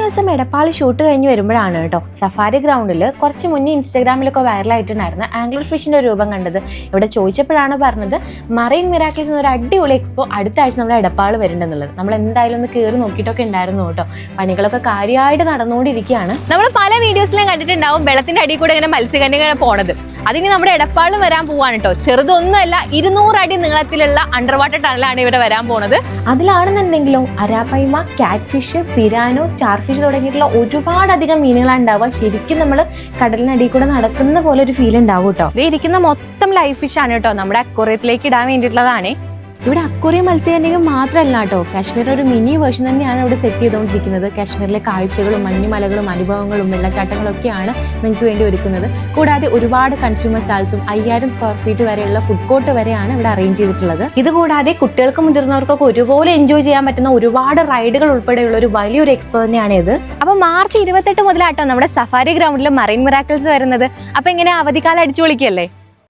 ദിവസം എടപ്പാൾ ഷൂട്ട് കഴിഞ്ഞ് വരുമ്പോഴാണ് കേട്ടോ സഫാരി ഗ്രൗണ്ടിൽ കുറച്ച് മുന്നേ ഇൻസ്റ്റാഗ്രാമിലൊക്കെ വൈറലായിട്ടുണ്ടായിരുന്ന ആംഗ്ലർ ഫിഷിന്റെ രൂപം കണ്ടത്. ഇവിടെ ചോദിച്ചപ്പോഴാണ് പറഞ്ഞത് മറൈൻ മിറാക്കിൾസ് എന്നൊരു അടിപൊളി എക്സ്പോ അടുത്ത ആഴ്ച നമ്മുടെ എടപ്പാൾ വരുന്നുണ്ടെന്നുള്ളത്. നമ്മൾ എന്തായാലും ഒന്ന് കയറി നോക്കിയിട്ടൊക്കെ ഉണ്ടായിരുന്നു കേട്ടോ. പണികളൊക്കെ കാര്യമായിട്ട് നടന്നുകൊണ്ടിരിക്കുകയാണ്. നമ്മൾ പല വീഡിയോസിലും കണ്ടിട്ടുണ്ടാവും വെള്ളത്തിന്റെ അടിയിൽ കൂടെ ഇങ്ങനെ മത്സ്യകന്യക പോണത്. അതിന് നമ്മുടെ എടപ്പാളിൽ വരാൻ പോവാണ് കേട്ടോ. ചെറുതൊന്നുമല്ല, 200 അടി നീളത്തിലുള്ള അണ്ടർ വാട്ടർ ടണലാണ് ഇവിടെ വരാൻ പോണത്. അതിലാണെന്നുണ്ടെങ്കിലോ അരാപ്പൈമ, കാറ്റ് ഫിഷ്, പിരാനോ, സ്റ്റാർ ഫിഷ് തുടങ്ങിയിട്ടുള്ള ഒരുപാടധികം മീനുകളാണ് ഉണ്ടാവുക. ശരിക്കും നമ്മൾ കടലിനടിയിൽ കൂടെ നടക്കുന്ന പോലെ ഒരു ഫീൽ ഉണ്ടാവും കേട്ടോ. ഇത് ഇരിക്കുന്ന മൊത്തം ലൈഫ് ഫിഷ് ആണ് കേട്ടോ. നമ്മുടെ അക്വേറിയത്തിലേക്ക് ഇടാൻ വേണ്ടിയിട്ടുള്ളതാണ്. ഇവിടെ അക്വേറിയം മത്സ്യകന്യക മാത്രമല്ല കേട്ടോ, കാശ്മീരിൽ ഒരു മിനി വേർഷൻ തന്നെയാണ് ഇവിടെ സെറ്റ് ചെയ്തുകൊണ്ടിരിക്കുന്നത്. കാശ്മീരിലെ കാഴ്ചകളും മഞ്ഞുമലകളും അനുഭവങ്ങളും വെള്ളച്ചാട്ടങ്ങളും ഒക്കെയാണ് നിങ്ങൾക്ക് വേണ്ടി ഒരുക്കുന്നത്. കൂടാതെ ഒരുപാട് കൺസ്യൂമർ സ്റ്റാൾസും 5000 സ്ക്വയർ ഫീറ്റ് വരെയുള്ള ഫുഡ് കോർട്ട് വരെയാണ് ഇവിടെ അറേഞ്ച് ചെയ്തിട്ടുള്ളത്. ഇതുകൂടാതെ കുട്ടികൾക്കും മുതിർന്നവർക്കൊക്കെ ഒരുപോലെ എൻജോയ് ചെയ്യാൻ പറ്റുന്ന ഒരുപാട് റൈഡുകൾ ഉൾപ്പെടെയുള്ള ഒരു വലിയൊരു എക്സ്പോ തന്നെയാണ് ഇത്. അപ്പൊ മാർച്ച് 28 മുതലാട്ടോ നമ്മുടെ സഫാരി ഗ്രൗണ്ടിൽ മറൈൻ മിറാക്കിൾസ് വരുന്നത്. അപ്പൊ ഇങ്ങനെ അവധിക്കാലം അടിച്ചു പൊളിക്കല്ലേ.